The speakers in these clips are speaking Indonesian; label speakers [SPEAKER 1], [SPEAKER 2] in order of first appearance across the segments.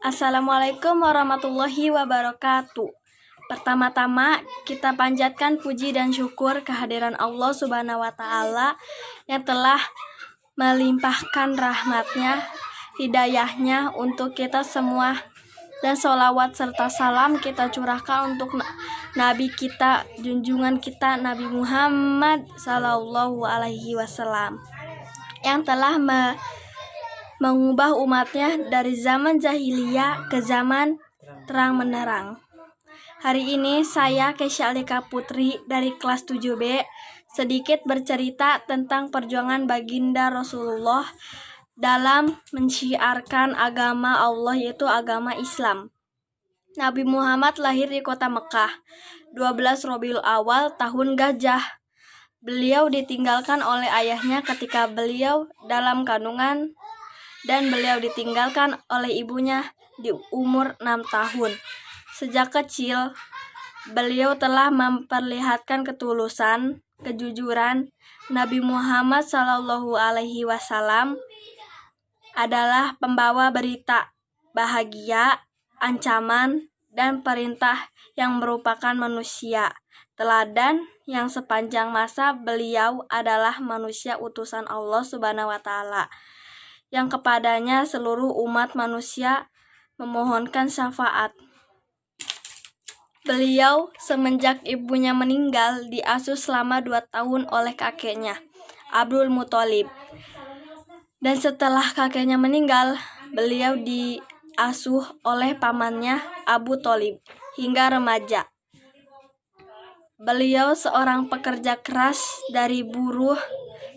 [SPEAKER 1] Assalamualaikum warahmatullahi wabarakatuh. Pertama-tama kita panjatkan puji dan syukur kehadiran Allah Subhanahu wa Ta'ala yang telah melimpahkan rahmatnya, hidayahnya untuk kita semua, dan sholawat serta salam kita curahkan untuk Nabi kita, junjungan kita Nabi Muhammad Sallallahu Alaihi Wasallam yang telah mengubah umatnya dari zaman jahiliyah ke zaman terang menerang. Hari ini saya Kesha Alika Putri dari kelas 7B sedikit bercerita tentang perjuangan baginda Rasulullah dalam mensyiarkan agama Allah, yaitu agama Islam. Nabi Muhammad lahir di kota Mekah 12 Rabiul Awal tahun Gajah. Beliau ditinggalkan oleh ayahnya ketika beliau dalam kandungan dan beliau ditinggalkan oleh ibunya di umur 6 tahun. Sejak kecil, beliau telah memperlihatkan ketulusan, kejujuran. Nabi Muhammad Sallallahu Alaihi Wasallam adalah pembawa berita bahagia, ancaman, dan perintah yang merupakan manusia teladan yang sepanjang masa beliau adalah manusia utusan Allah Subhanahu wa Ta'ala yang kepadanya seluruh umat manusia memohonkan syafaat. Beliau semenjak ibunya meninggal diasuh selama 2 tahun oleh kakeknya, Abdul Muthalib. Dan setelah kakeknya meninggal, beliau diasuh oleh pamannya Abu Thalib hingga remaja. Beliau seorang pekerja keras dari buruh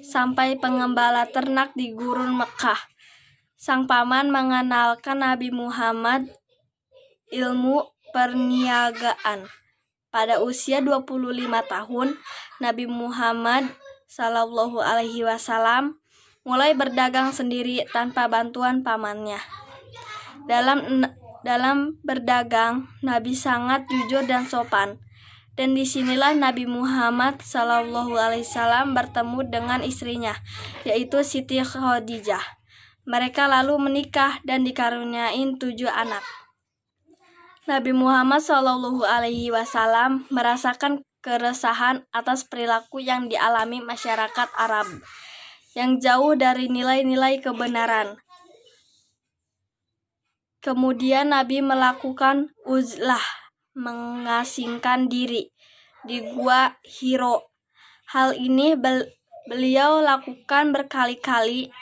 [SPEAKER 1] sampai pengembala ternak di gurun Mekah. Sang paman mengenalkan Nabi Muhammad ilmu perniagaan. Pada usia 25 tahun, Nabi Muhammad Sallallahu Alaihi Wasallam mulai berdagang sendiri tanpa bantuan pamannya. Dalam berdagang, Nabi sangat jujur dan sopan. Dan disinilah Nabi Muhammad Sallallahu Alaihi Wasallam bertemu dengan istrinya, yaitu Siti Khadijah. Mereka lalu menikah dan dikaruniain 7 anak. Nabi Muhammad Sallallahu Alaihi Wasallam merasakan keresahan atas perilaku yang dialami masyarakat Arab yang jauh dari nilai-nilai kebenaran. Kemudian Nabi melakukan uzlah, mengasingkan diri di Gua Hiro. Hal ini beliau lakukan berkali-kali.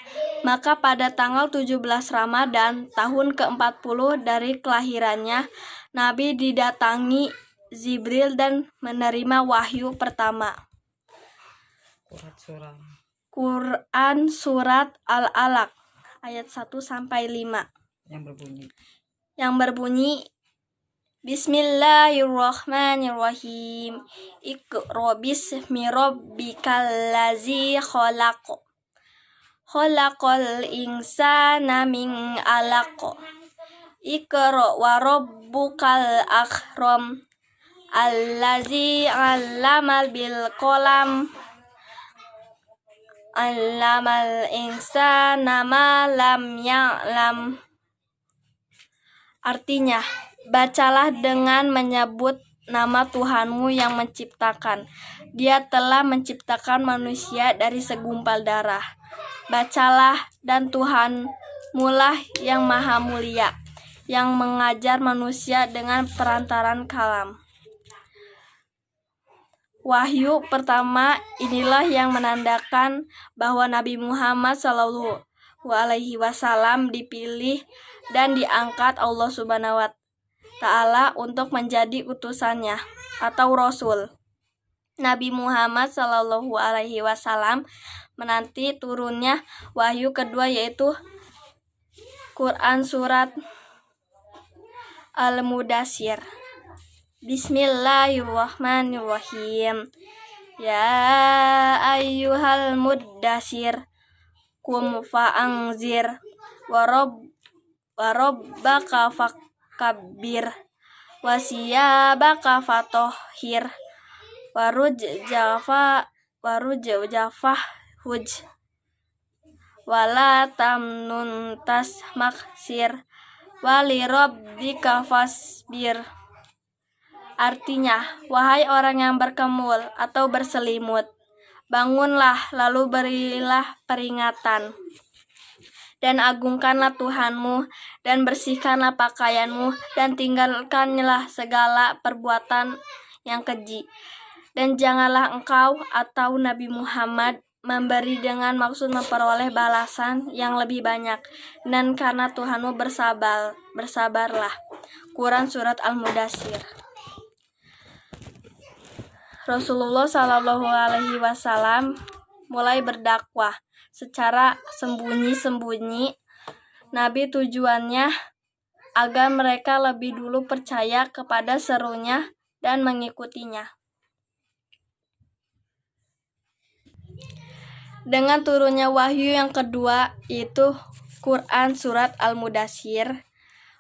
[SPEAKER 1] Maka pada tanggal 17 Ramadan tahun ke-40 dari kelahirannya, Nabi didatangi Jibril dan menerima wahyu pertama. Quran surat Al-Alaq ayat 1-5 yang berbunyi Bismillahirrahmanirrahim. Iqra bismi rabbikal ladzi khalaq. Khalaqal insana min 'alaq. Iqra wa rabbukal akram. Allazi 'allama bil qalam. 'Allamal insana ma lam ya'lam. Artinya, bacalah dengan menyebut nama Tuhanmu yang menciptakan. Dia telah menciptakan manusia dari segumpal darah. Bacalah, dan Tuhanmulah yang maha mulia, yang mengajar manusia dengan perantaran kalam. Wahyu pertama inilah yang menandakan bahwa Nabi Muhammad Sallallahu Alaihi Wasallam dipilih dan diangkat Allah Subhanahu wa Ta'ala untuk menjadi utusannya atau Rasul. Nabi Muhammad Sallallahu Alaihi Wasallam menanti turunnya wahyu kedua, yaitu Quran surat Al-Mudaththir. Bismillahirrahmanirrahim. Ya ayyuhal muddaththir qum fa'anzir wa rabbaka fakabbir wa siyabaka fatahhir wa rujjafah huj wala tamnun tasmaksir Wali rabbika fasbir. Artinya, wahai orang yang berkemul atau berselimut, bangunlah lalu berilah peringatan. Dan agungkanlah Tuhanmu, dan bersihkanlah pakaianmu, dan tinggalkanlah segala perbuatan yang keji. Dan janganlah engkau atau Nabi Muhammad memberi dengan maksud memperoleh balasan yang lebih banyak, dan karena Tuhanmu bersabarlah. Quran Surat Al-Mudaththir. Rasulullah Shallallahu Alaihi Wasallam mulai berdakwah secara sembunyi-sembunyi. Nabi tujuannya agar mereka lebih dulu percaya kepada serunya dan mengikutinya. Dengan turunnya wahyu yang kedua, yaitu Quran Surat Al-Mudaththir,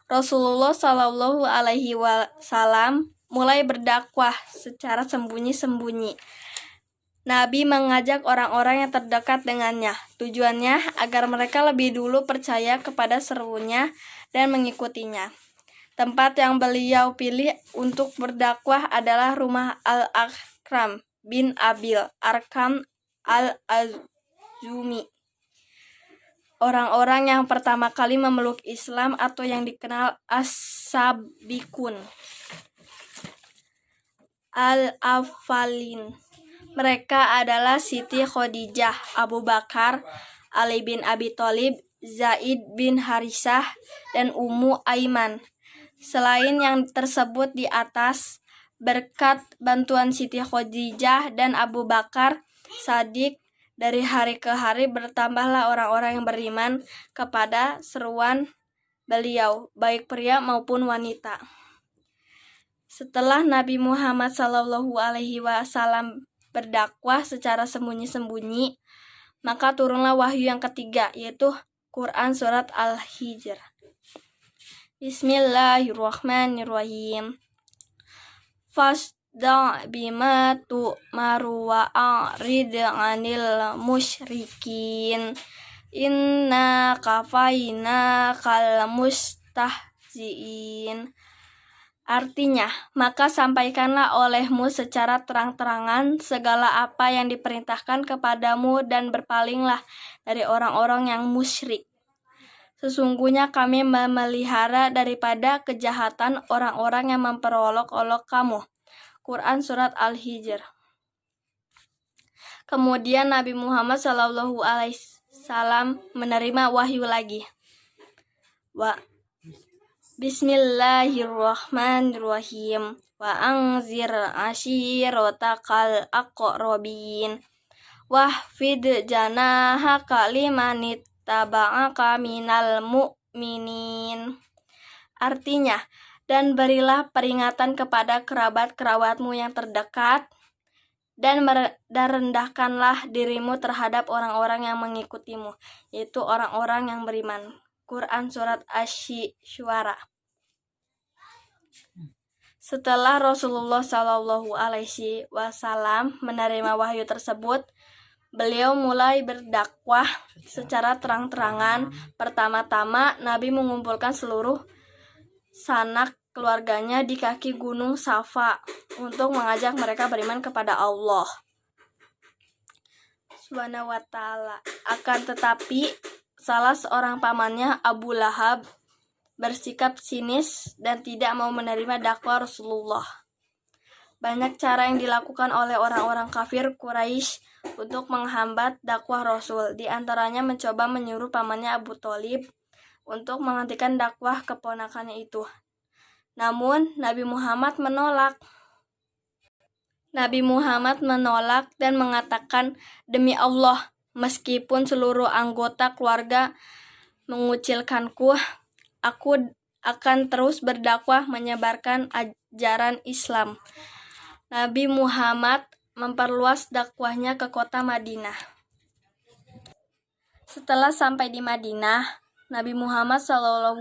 [SPEAKER 1] Rasulullah Shallallahu Alaihi Wasallam mulai berdakwah secara sembunyi-sembunyi. Nabi mengajak orang-orang yang terdekat dengannya. Tujuannya agar mereka lebih dulu percaya kepada serunya dan mengikutinya. Tempat yang beliau pilih untuk berdakwah adalah rumah Al-Akram bin Abil Arkam Al-Azumi. Orang-orang yang pertama kali memeluk Islam atau yang dikenal As-Sabiqun Al-Awwalin. Mereka adalah Siti Khadijah, Abu Bakar, Ali bin Abi Thalib, Zaid bin Harisah, dan Ummu Aiman. Selain yang tersebut di atas, berkat bantuan Siti Khadijah dan Abu Bakar Shadiq, dari hari ke hari bertambahlah orang-orang yang beriman kepada seruan beliau, baik pria maupun wanita. Setelah Nabi Muhammad Shallallahu Alaihi Wasallam berdakwah secara sembunyi-sembunyi, maka turunlah wahyu yang ketiga, yaitu Quran Surat Al-Hijr. Bismillahirrahmanirrahim. Fasda' bima tu'maru wa a'rid 'anil musyrikin. Inna kafaina kal mustahzi'in. Artinya, maka sampaikanlah olehmu secara terang-terangan segala apa yang diperintahkan kepadamu dan berpalinglah dari orang-orang yang musyrik. Sesungguhnya kami memelihara daripada kejahatan orang-orang yang memperolok-olok kamu. Quran Surat Al-Hijr. Kemudian Nabi Muhammad SAW menerima wahyu lagi. Bismillahirrahmanirrahim. Wa anzir ashiratakal aqrabin. Wahfid janahaka limanit taba'aka minal mu'minin. Artinya, dan berilah peringatan kepada kerabat-kerabatmu yang terdekat, dan rendahkanlah dirimu terhadap orang-orang yang mengikutimu, yaitu orang-orang yang beriman. Quran Surat Asy-Syu'ara. Setelah Rasulullah Shallallahu Alaihi Wasallam menerima wahyu tersebut, beliau mulai berdakwah secara terang-terangan. Pertama-tama, Nabi mengumpulkan seluruh sanak keluarganya di kaki gunung Safa untuk mengajak mereka beriman kepada Allah Subhanahu wa Ta'ala. Akan tetapi, salah seorang pamannya, Abu Lahab, bersikap sinis dan tidak mau menerima dakwah Rasulullah. Banyak cara yang dilakukan oleh orang-orang kafir Quraisy untuk menghambat dakwah Rasul. Di antaranya mencoba menyuruh pamannya Abu Thalib untuk menghentikan dakwah keponakannya itu. Namun Nabi Muhammad menolak. Dan mengatakan, "Demi Allah, meskipun seluruh anggota keluarga mengucilkanku, aku akan terus berdakwah menyebarkan ajaran Islam." Nabi Muhammad memperluas dakwahnya ke kota Madinah. Setelah sampai di Madinah, Nabi Muhammad SAW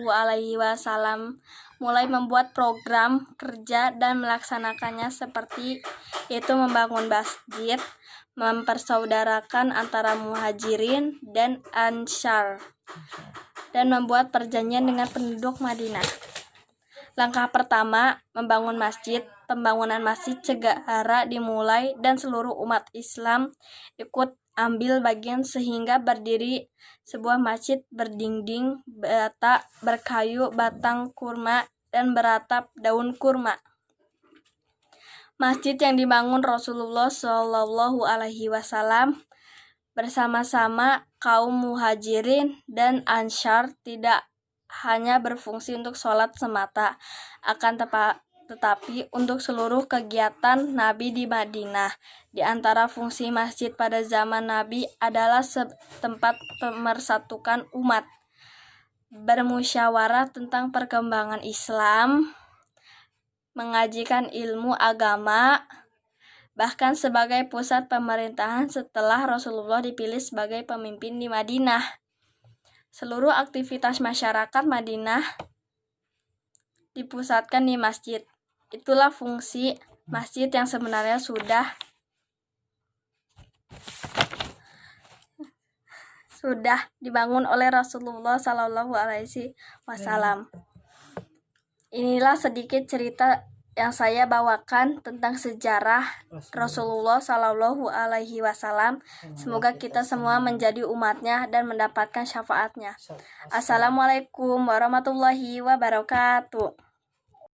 [SPEAKER 1] mulai membuat program kerja dan melaksanakannya seperti yaitu membangun masjid, mempersaudarakan antara muhajirin dan Ansyar, dan membuat perjanjian dengan penduduk Madinah. Langkah pertama, membangun masjid. Pembangunan masjid segera dimulai dan seluruh umat Islam ikut ambil bagian sehingga berdiri sebuah masjid berdinding bata berkayu batang kurma dan beratap daun kurma. Masjid yang dibangun Rasulullah Shallallahu Alaihi Wasallam bersama-sama kaum muhajirin dan ansyar tidak hanya berfungsi untuk sholat semata, tetapi untuk seluruh kegiatan Nabi di Madinah. Di antara fungsi masjid pada zaman Nabi adalah tempat pemersatukan umat, bermusyawarah tentang perkembangan Islam, mengajikan ilmu agama, bahkan sebagai pusat pemerintahan setelah Rasulullah dipilih sebagai pemimpin di Madinah. Seluruh aktivitas masyarakat Madinah dipusatkan di masjid. Itulah fungsi masjid yang sebenarnya sudah dibangun oleh Rasulullah Sallallahu Alaihi Wasallam. Inilah sedikit cerita yang saya bawakan tentang sejarah Rasulullah Sallallahu Alaihi Wasallam. Semoga kita semua menjadi umatnya dan mendapatkan syafaatnya. Assalamualaikum warahmatullahi wabarakatuh.